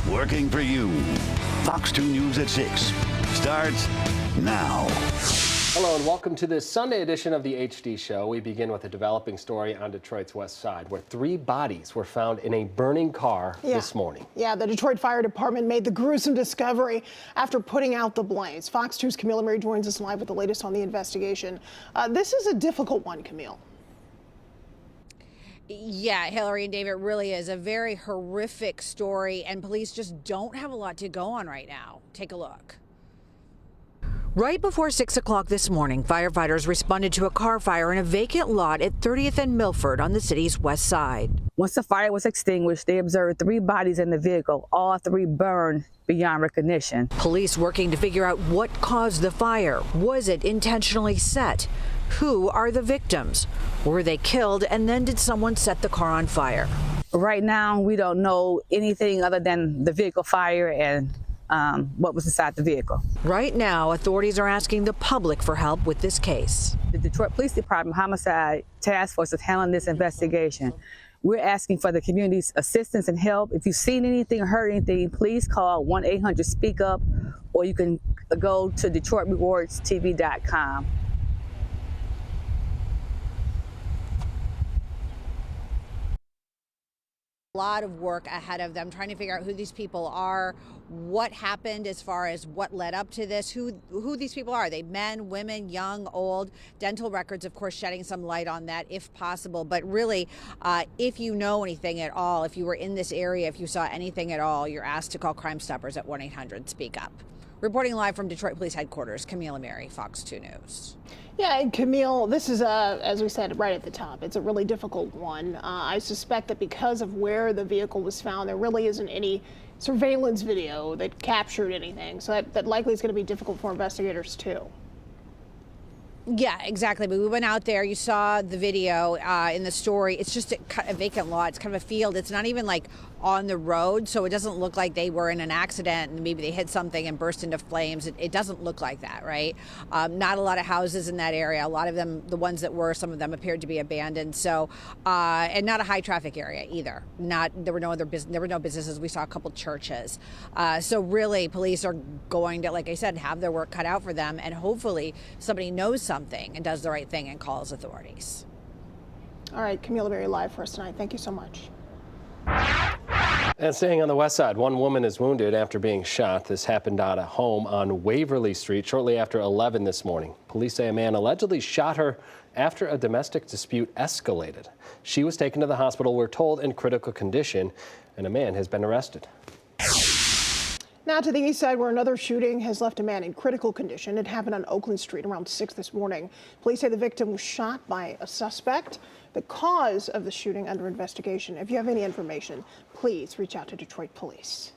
working for you. Fox 2 News at 6 starts now. Hello and welcome to this Sunday edition of the HD Show. We begin with a developing story on Detroit's west side where 3 bodies were found in a burning car this morning. Yeah, the Detroit Fire Department made the gruesome discovery after putting out the blaze. Fox 2's Camille Mary joins us live with the latest on the investigation. This is a difficult one, Camille. Yeah, Hilary and Dave, it really is a very horrific story, and police just don't have a lot to go on right now. Take a look. Right before 6 o'clock this morning, firefighters responded to a car fire in a vacant lot at 30th and Milford on the city's west side. Once the fire was extinguished, they observed 3 bodies in the vehicle. All 3 burned beyond recognition. Police working to figure out what caused the fire. Was it intentionally set? Who are the victims? Were they killed, and then did someone set the car on fire? Right now, we don't know anything other than the vehicle fire and what was inside the vehicle. Right now, authorities are asking the public for help with this case. The Detroit Police Department Homicide Task Force is handling this investigation. We're asking for the community's assistance and help. If you've seen anything or heard anything, please call 1-800-SPEAK-UP, or you can go to DetroitRewardsTV.com. A lot of work ahead of them, trying to figure out who these people are, what happened as far as what led up to this, who these people are. Are they men, women, young, old? Dental records, of course, shedding some light on that if possible. But really, if you know anything at all, if you were in this area, if you saw anything at all, you're asked to call Crime Stoppers at 1-800-SPEAK-UP. Reporting live from Detroit Police Headquarters, Camille Mary, Fox 2 News. Yeah, and Camille, this is, as we said right at the top, it's a really difficult one. I suspect that because of where the vehicle was found, there really isn't any surveillance video that captured anything. So that likely is going to be difficult for investigators, too. Yeah, exactly. But we went out there. You saw the video in the story. It's just a vacant lot. It's kind of a field. It's not even like on the road, so it doesn't look like they were in an accident and maybe they hit something and burst into flames. It doesn't look like that, right? Not a lot of houses in that area. A lot of them, the ones that were, some of them appeared to be abandoned. So, and not a high traffic area either. There were no businesses. We saw a couple churches. So really, police are going to, like I said, have their work cut out for them, and hopefully somebody knows something and does the right thing and calls authorities. All right, Camille Mary live for us tonight. Thank you so much. And staying on the west side, one woman is wounded after being shot. This happened at a home on Waverly Street shortly after 11 this morning. Police say a man allegedly shot her after a domestic dispute escalated. She was taken to the hospital, we're told, in critical condition, and a man has been arrested. Now to the east side, where another shooting has left a man in critical condition. It happened on Oakland Street around 6 this morning. Police say the victim was shot by a suspect. The cause of the shooting under investigation. If you have any information, please reach out to Detroit Police.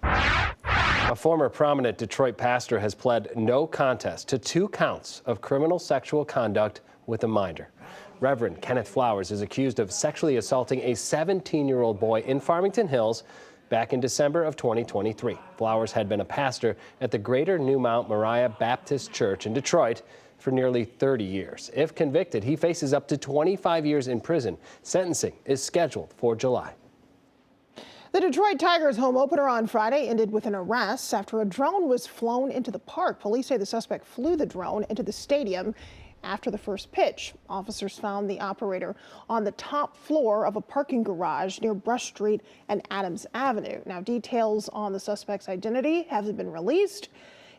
A former prominent Detroit pastor has pled no contest to 2 counts of criminal sexual conduct with a minor. Reverend Kenneth Flowers is accused of sexually assaulting a 17-year-old boy in Farmington Hills back in December of 2023. Flowers had been a pastor at the Greater New Mount Moriah Baptist Church in Detroit for nearly 30 years. If convicted, he faces up to 25 years in prison. Sentencing is scheduled for July. The Detroit Tigers home opener on Friday ended with an arrest after a drone was flown into the park. Police say the suspect flew the drone into the stadium after the first pitch. Officers found the operator on the top floor of a parking garage near Brush Street and Adams Avenue. Now, details on the suspect's identity haven't been released.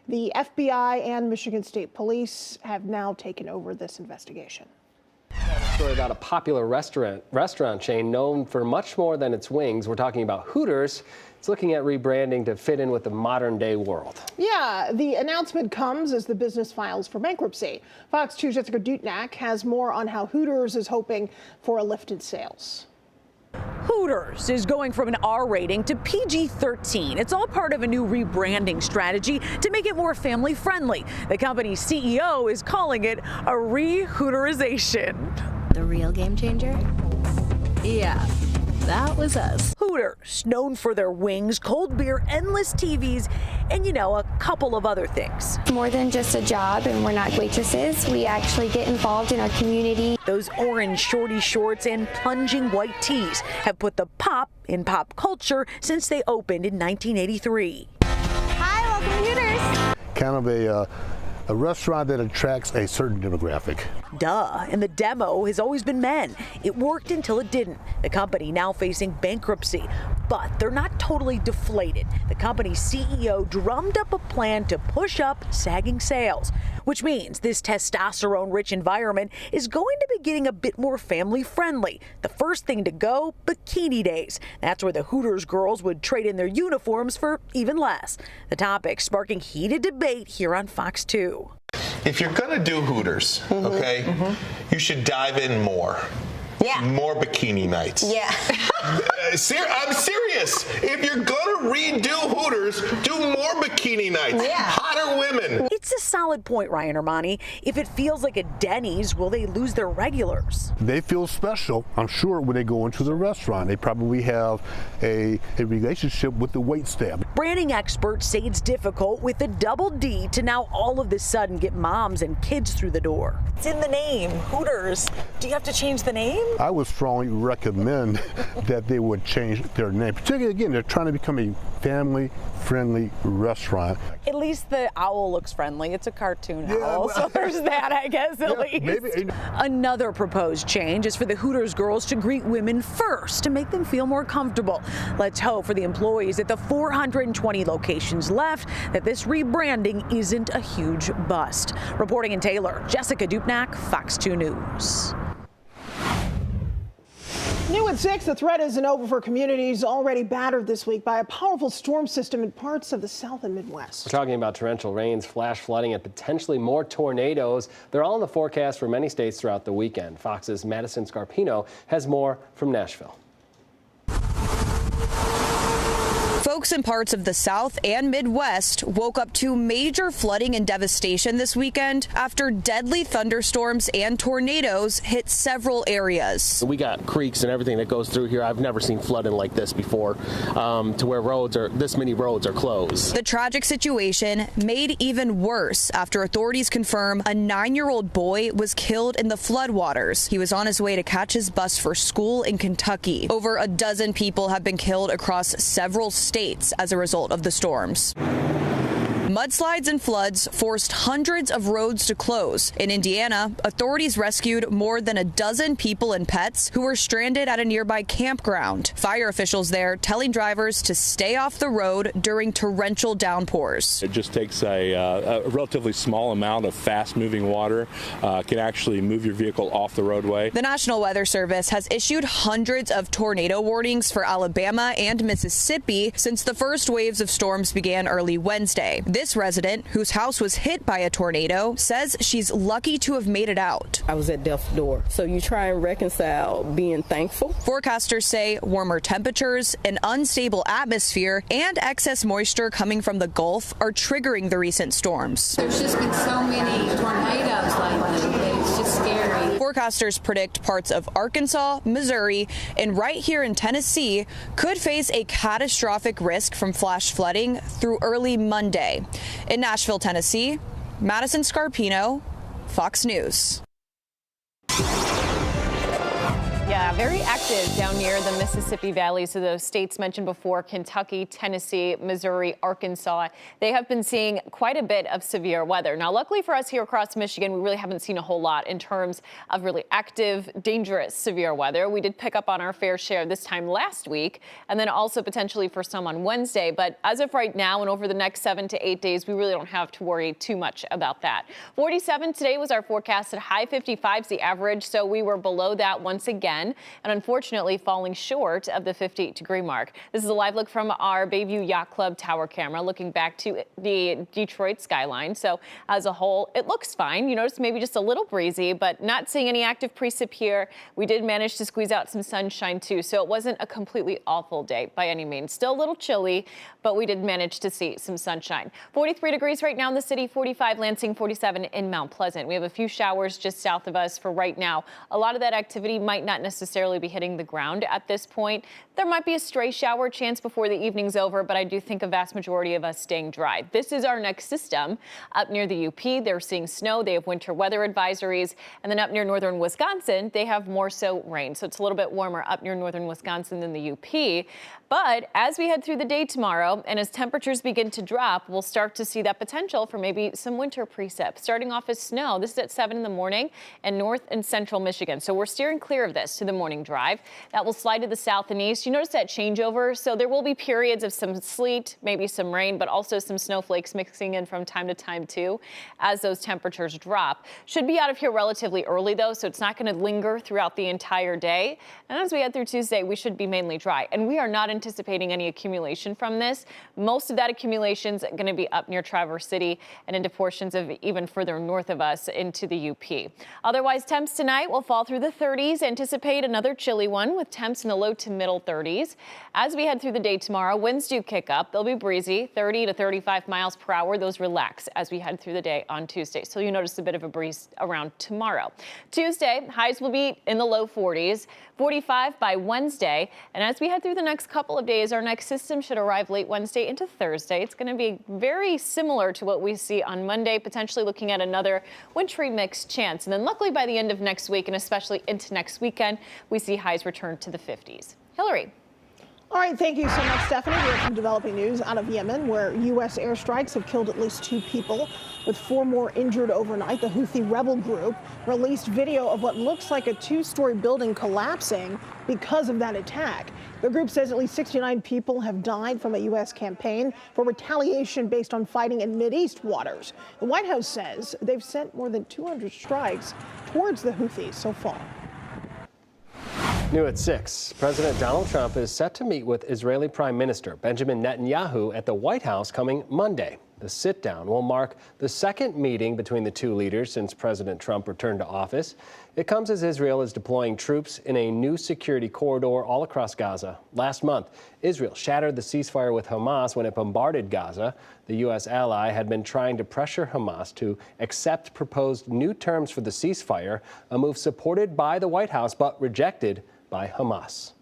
The FBI and Michigan State Police have now taken over this investigation. A story about a popular restaurant chain known for much more than its wings. We're talking about Hooters. It's looking at rebranding to fit in with the modern day world. Yeah, the announcement comes as the business files for bankruptcy. Fox 2's Jessica Dutnack has more on how Hooters is hoping for a lift in sales. Hooters is going from an R rating to PG-13. It's all part of a new rebranding strategy to make it more family friendly. The company's CEO is calling it a re-Hooterization. The real game changer? Yeah. That was us. Hooters, known for their wings, cold beer, endless TVs, and a couple of other things. More than just a job, and we're not waitresses. We actually get involved in our community. Those orange shorty shorts and plunging white tees have put the pop in pop culture since they opened in 1983. Hi, welcome to Hooters. Kind of a restaurant that attracts a certain demographic. Duh, and the demo has always been men. It worked until it didn't. The company now facing bankruptcy, but they're not totally deflated. The company's CEO drummed up a plan to push up sagging sales, which means this testosterone-rich environment is going to be getting a bit more family-friendly. The first thing to go, bikini days. That's where the Hooters girls would trade in their uniforms for even less. The topic sparking heated debate here on Fox 2. If you're going to do Hooters, okay, you should dive in more. Yeah. More bikini nights. Yeah. I'm serious. If you're going to redo Hooters, do more bikini nights. Yeah. Hotter women. It's a solid point, Ryan Armani. If it feels like a Denny's, will they lose their regulars? They feel special, I'm sure, when they go into the restaurant. They probably have a relationship with the wait staff. Branding experts say it's difficult with a double D to now all of a sudden get moms and kids through the door. It's in the name, Hooters. Do you have to change the name? I would strongly recommend that they would change their name. Particularly, again, they're trying to become a family-friendly restaurant. At least the owl looks friendly. It's a cartoon owl, so there's that, I guess, at least. Maybe. Another proposed change is for the Hooters girls to greet women first to make them feel more comfortable. Let's hope for the employees at the 420 locations left that this rebranding isn't a huge bust. Reporting in Taylor, Jessica Dupnack, Fox 2 News. New at 6, the threat isn't over for communities already battered this week by a powerful storm system in parts of the South and Midwest. We're talking about torrential rains, flash flooding, and potentially more tornadoes. They're all in the forecast for many states throughout the weekend. Fox's Madison Scarpino has more from Nashville. Folks in parts of the South and Midwest woke up to major flooding and devastation this weekend after deadly thunderstorms and tornadoes hit several areas. We got creeks and everything that goes through here. I've never seen flooding like this before, to where this many roads are closed. The tragic situation made even worse after authorities confirm a 9-year-old boy was killed in the floodwaters. He was on his way to catch his bus for school in Kentucky. Over a dozen people have been killed across several states as a result of the storms. Mudslides and floods forced hundreds of roads to close. In Indiana, authorities rescued more than a dozen people and pets who were stranded at a nearby campground. Fire officials there telling drivers to stay off the road during torrential downpours. It just takes a relatively small amount of fast-moving water, can actually move your vehicle off the roadway. The National Weather Service has issued hundreds of tornado warnings for Alabama and Mississippi since the first waves of storms began early Wednesday. This resident, whose house was hit by a tornado, says she's lucky to have made it out. I was at death's door, so you try and reconcile being thankful. Forecasters say warmer temperatures, an unstable atmosphere, and excess moisture coming from the Gulf are triggering the recent storms. There's just been so many tornadoes lately that it's just scary. Forecasters predict parts of Arkansas, Missouri, and right here in Tennessee could face a catastrophic risk from flash flooding through early Monday. In Nashville, Tennessee, Madison Scarpino, Fox News. Yeah, very active down near the Mississippi Valley. So those states mentioned before, Kentucky, Tennessee, Missouri, Arkansas, they have been seeing quite a bit of severe weather. Now, luckily for us here across Michigan, we really haven't seen a whole lot in terms of really active, dangerous, severe weather. We did pick up on our fair share this time last week, and then also potentially for some on Wednesday. But as of right now and over the next 7 to 8 days, we really don't have to worry too much about that. 47 today was our forecasted high, 55's the average, so we were below that once again, and unfortunately falling short of the 50-degree mark. This is a live look from our Bayview Yacht Club tower camera looking back to the Detroit skyline. So as a whole, it looks fine. You notice maybe just a little breezy, but not seeing any active precip here. We did manage to squeeze out some sunshine too, so it wasn't a completely awful day by any means. Still a little chilly, but we did manage to see some sunshine. 43 degrees right now in the city, 45 Lansing, 47 in Mount Pleasant. We have a few showers just south of us for right now. A lot of that activity might not necessarily necessarily be hitting the ground at this point. There might be a stray shower chance before the evening's over, but I do think a vast majority of us staying dry. This is our next system. Up near the UP, they're seeing snow. They have winter weather advisories. And then up near northern Wisconsin, they have more so rain. So it's a little bit warmer up near northern Wisconsin than the UP. But as we head through the day tomorrow and as temperatures begin to drop, we'll start to see that potential for maybe some winter precip. Starting off as snow. This is at 7 in the morning and north and central Michigan. So we're steering clear of this to the morning drive. That will slide to the south and east. You notice that changeover. So there will be periods of some sleet, maybe some rain, but also some snowflakes mixing in from time to time too as those temperatures drop. Should be out of here relatively early though, so it's not going to linger throughout the entire day. And as we head through Tuesday, we should be mainly dry. And we are not anticipating any accumulation from this. Most of that accumulation is going to be up near Traverse City and into portions of even further north of us into the UP. Otherwise, temps tonight will fall through the 30s. Anticipate another chilly one with temps in the low to middle 30s. As we head through the day tomorrow, winds do kick up. They'll be breezy, 30 to 35 miles per hour. Those relax as we head through the day on Tuesday. So you notice a bit of a breeze around tomorrow. Tuesday, highs will be in the low 40s, 45 by Wednesday. And as we head through the next couple of days, our next system should arrive late Wednesday into Thursday. It's going to be very similar to what we see on Monday, potentially looking at another wintry mix chance. And then luckily by the end of next week and especially into next weekend, we see highs return to the 50s. Hilary. All right, thank you so much, Stephanie. We have some developing news out of Yemen, where U.S. airstrikes have killed at least 2 people, with 4 more injured overnight. The Houthi rebel group released video of what looks like a 2-story building collapsing because of that attack. The group says at least 69 people have died from a U.S. campaign for retaliation based on fighting in Mideast waters. The White House says they've sent more than 200 strikes towards the Houthis so far. New at 6, President Donald Trump is set to meet with Israeli Prime Minister Benjamin Netanyahu at the White House coming Monday. The sit-down will mark the second meeting between the two leaders since President Trump returned to office. It comes as Israel is deploying troops in a new security corridor all across Gaza. Last month, Israel shattered the ceasefire with Hamas when it bombarded Gaza. The U.S. ally had been trying to pressure Hamas to accept proposed new terms for the ceasefire, a move supported by the White House but rejected by Hamas.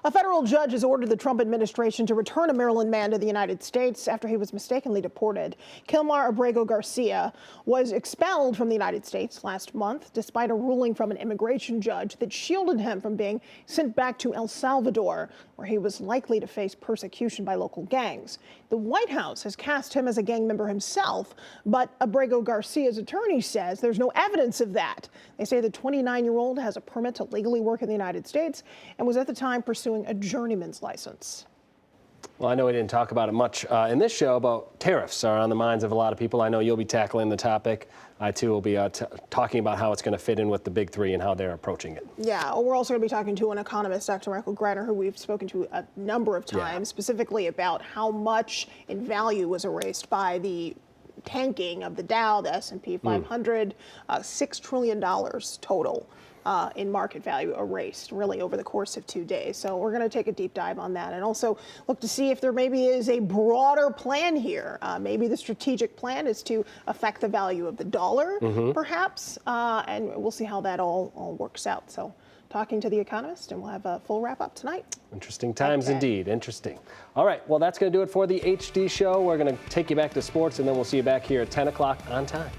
A federal judge has ordered the Trump administration to return a Maryland man to the United States after he was mistakenly deported. Kilmar Abrego Garcia was expelled from the United States last month, despite a ruling from an immigration judge that shielded him from being sent back to El Salvador, where he was likely to face persecution by local gangs. The White House has cast him as a gang member himself, but Abrego Garcia's attorney says there's no evidence of that. They say the 29-year-old has a permit to legally work in the United States and was at the time pursuing a journeyman's license. Well, I know we didn't talk about it much in this show, but tariffs are on the minds of a lot of people. I know you'll be tackling the topic. I, too, will be talking about how it's going to fit in with the big three and how they're approaching it. Yeah, we're also going to be talking to an economist, Dr. Michael Greiner, who we've spoken to a number of times, specifically about how much in value was erased by the tanking of the Dow, the S&P 500, $6 trillion total. In market value erased really over the course of 2 days. So we're going to take a deep dive on that and also look to see if there maybe is a broader plan here. Maybe the strategic plan is to affect the value of the dollar, perhaps, and we'll see how that all works out. So talking to the economist, and we'll have a full wrap up tonight. Interesting times indeed. Interesting. All right. Well, that's going to do it for the HD show. We're going to take you back to sports, and then we'll see you back here at 10 o'clock on time.